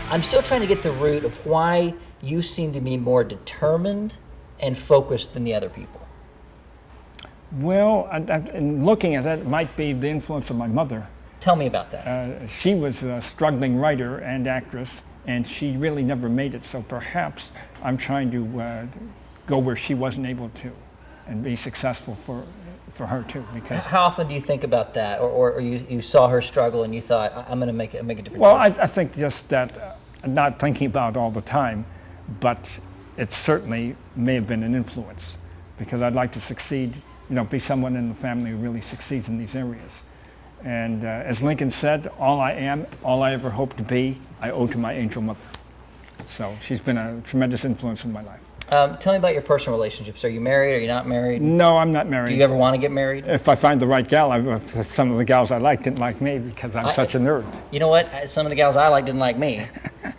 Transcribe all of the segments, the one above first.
I'm still trying to get the root of why you seem to be more determined and focused than the other people. Well, in looking at that, it might be the influence of my mother. Tell me about that. She was a struggling writer and actress, and she really never made it. So perhaps I'm trying to go where she wasn't able to, and be successful for her too. Because how often do you think about that, or you saw her struggle and you thought, I'm going to make a different well, choice? I think just that, not thinking about it all the time, but it certainly may have been an influence, because I'd like to succeed, be someone in the family who really succeeds in these areas. And as Lincoln said, all I am, all I ever hope to be, I owe to my angel mother. So she's been a tremendous influence in my life. Tell me about your personal relationships. Are you married? Are you not married? No, I'm not married. Do you ever want to get married? If I find the right gal, some of the gals I like didn't like me because I'm such a nerd. You know what? Some of the gals I like didn't like me.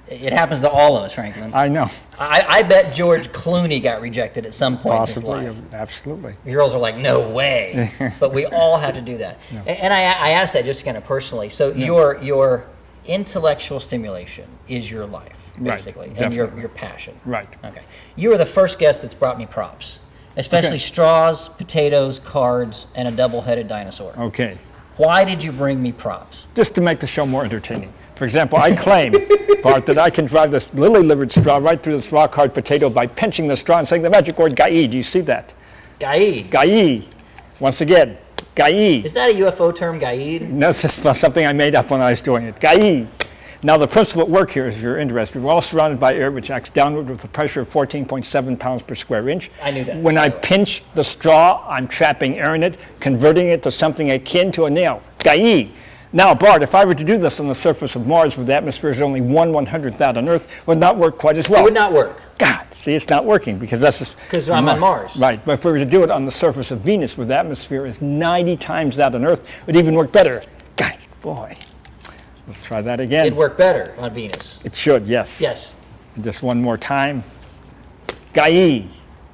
It happens to all of us, Franklin. I know. I bet George Clooney got rejected at some point Possibly, in his life. Absolutely. The girls are like, no way. But we all have to do that. No. And I asked that just kind of personally. So your intellectual stimulation is your life, basically, right, and your passion. Right. Okay. You are the first guest that's brought me props, especially straws, potatoes, cards, and a double-headed dinosaur. Okay. Why did you bring me props? Just to make the show more entertaining. For example, I claim, Bart, that I can drive this lily-livered straw right through this rock-hard potato by pinching the straw and saying the magic word, Gai. Do you see that? Gai. Gai. Once again, Gai. Is that a UFO term, Gai? No, it's just something I made up when I was doing it. Gai. Now, the principle at work here is, if you're interested, we're all surrounded by air which acts downward with a pressure of 14.7 pounds per square inch. I knew that. When I pinch the straw, I'm trapping air in it, converting it to something akin to a nail. Gai. Now, Bart, if I were to do this on the surface of Mars, where the atmosphere is only 1/100th that on Earth, it would not work quite as well. It would not work. God, see, it's not working because because I'm on Mars. Right, but if we were to do it on the surface of Venus, where the atmosphere is 90 times that on Earth, it would even work better. God, boy. Let's try that again. It'd work better on Venus. It should, yes. Yes. And just one more time. Gai.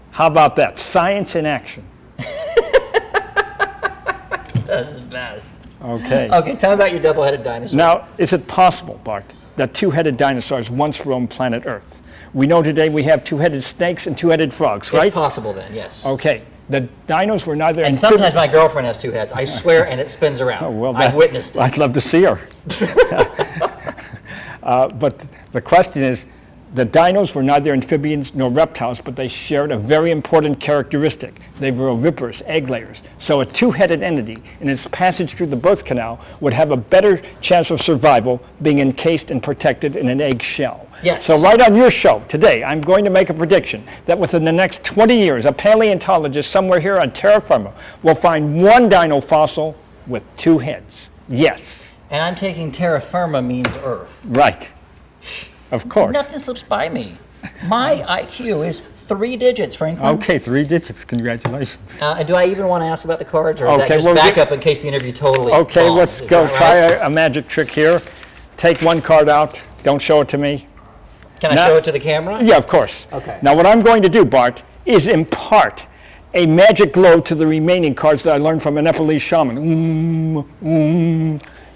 How about that? Science in action. That's the best. Okay. Okay, tell me about your double-headed dinosaur. Now, is it possible, Bart, that two-headed dinosaurs once roamed planet Earth? We know today we have two-headed snakes and two-headed frogs, right? It's possible then, yes. Okay. The dinos were neither... And sometimes my girlfriend has two heads. I swear, and it spins around. Oh, well, I've witnessed this. I'd love to see her. But the question is, the dinos were neither amphibians nor reptiles, but they shared a very important characteristic. They were oviparous, egg layers. So a two-headed entity in its passage through the birth canal would have a better chance of survival being encased and protected in an egg shell. Yes. So right on your show today, I'm going to make a prediction that within the next 20 years, a paleontologist somewhere here on terra firma will find one dino fossil with two heads. Yes. And I'm taking terra firma means Earth. Right. Of course. Nothing slips by me. My IQ is 3 digits, Franklin. Okay, 3 digits. Congratulations. And do I even want to ask about the cards, or is that Okay, just well, backup in case the interview totally Okay, bombs? let's Is go that try right? a magic trick here. Take one card out. Don't show it to me. Can I show it to the camera? Yeah, of course. Okay. Now, what I'm going to do, Bart, is impart a magic glow to the remaining cards that I learned from a Nepalese shaman.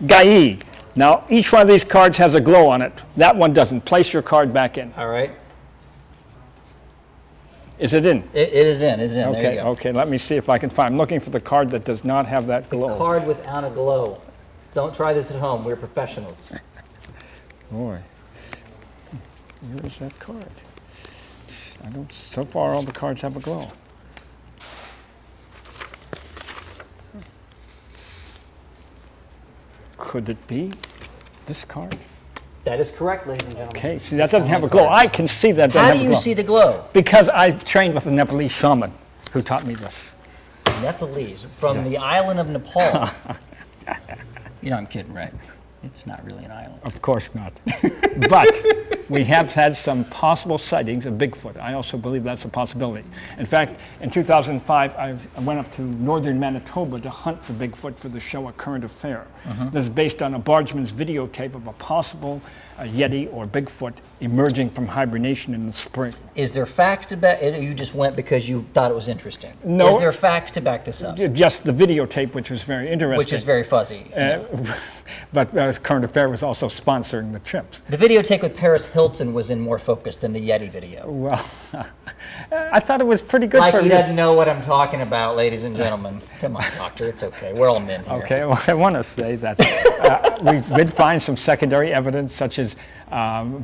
Gai. Now, each one of these cards has a glow on it. That one doesn't. Place your card back in. All right. Is it in? It is in. It's in. There you Okay, go. okay. Let me see if I can find. I'm looking for the card that does not have that glow. Card without a glow. Don't try this at home. We're professionals. Boy, where is that card? I don't. So far, all the cards have a glow. Could it be this card? That is correct, ladies and gentlemen. Okay, see, that doesn't have a glow. I can see that doesn't How have do a you glow. see the glow? Because I've trained with a Nepalese shaman who taught me this. Nepalese, from the island of Nepal. You know, I'm kidding, right? It's not really an island. Of course not. But we have had some possible sightings of Bigfoot. I also believe that's a possibility. In fact, in 2005, I went up to northern Manitoba to hunt for Bigfoot for the show A Current Affair. This is based on a bargeman's videotape of a possible Yeti or Bigfoot emerging from hibernation in the spring. Is there facts to back? You just went because you thought it was interesting. No. Is there facts to back this up? Just the videotape, which was very interesting. Which is very fuzzy. But Current Affair was also sponsoring the trips. The videotape with Paris Hilton was in more focus than the Yeti video. Well, I thought it was pretty good Like for he me. doesn't know what I'm talking about, ladies and gentlemen. Come on, doctor, it's okay. We're all men here. Okay, well, I want to say that we did find some secondary evidence, such as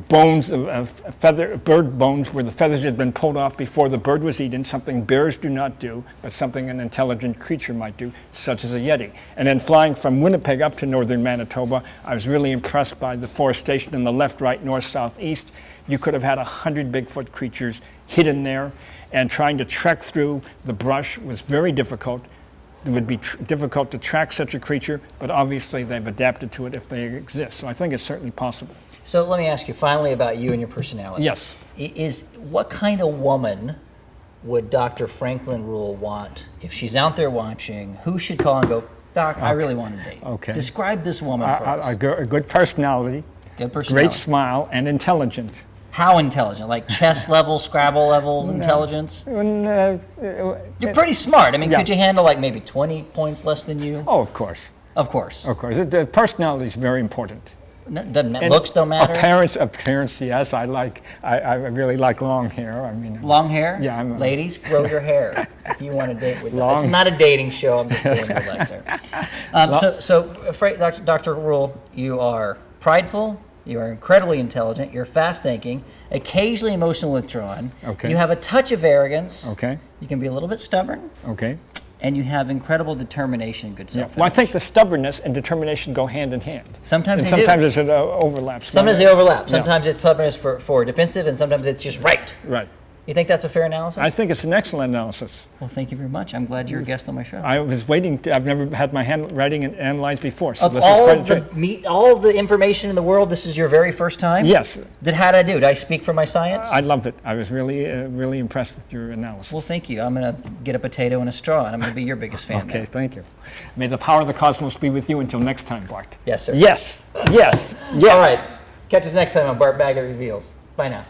bones of bird bones where the feathers had been pulled off before the bird was eaten, something bears do not do, but something an intelligent creature might do, such as a Yeti. And then flying from Winnipeg up to northern Manitoba, I was really impressed by the forestation in the left, right, north, south, east. You could have had 100 Bigfoot creatures hidden there, and trying to trek through the brush was very difficult. It would be difficult to track such a creature, but obviously they've adapted to it if they exist. So I think it's certainly possible. So let me ask you finally about you and your personality. Yes. What kind of woman would Dr. Franklin Ruehl want if she's out there watching? Who should call and go, Doc, I really want to date? Okay. Describe this woman for us. A good personality, Good personality. great smile, and intelligent. How intelligent? Like chess level, Scrabble level intelligence? You're pretty smart. I mean, Yeah. could you handle like maybe 20 points less than you? Oh, of course. Of course. Of course. The personality is very important. Looks don't matter? Appearance, yes. I really like long hair. I mean, Long hair? Yeah, Ladies, grow your hair if you want to date with Long- It's not a dating show. I'm just doing your leg there. Dr. Ruehl, you are prideful. You are incredibly intelligent. You're fast thinking, occasionally emotionally withdrawn. Okay. You have a touch of arrogance. Okay. You can be a little bit stubborn. Okay. And you have incredible determination and good Yeah. self-image. Well, I think the stubbornness and determination go hand in hand. Sometimes And they do. sometimes it overlaps. Sometimes they overlap. Yeah. Sometimes it's stubbornness for defensive, and sometimes it's just right. Right. You think that's a fair analysis? I think it's an excellent analysis. Well, thank you very much. I'm glad you're a guest on my show. I was waiting. I've never had my handwriting analyzed before, so Of this all is of quite a treat. all of the information in the world, this is your very first time? Yes. How did I do? Did I speak for my science? I loved it. I was really impressed with your analysis. Well, thank you. I'm going to get a potato and a straw, and I'm going to be your biggest fan. Okay, now. thank you. May the power of the cosmos be with you until next time, Bart. Yes, sir. Yes, yes, yes. All right. Catch us next time on Bart Baggett Reveals. Bye now.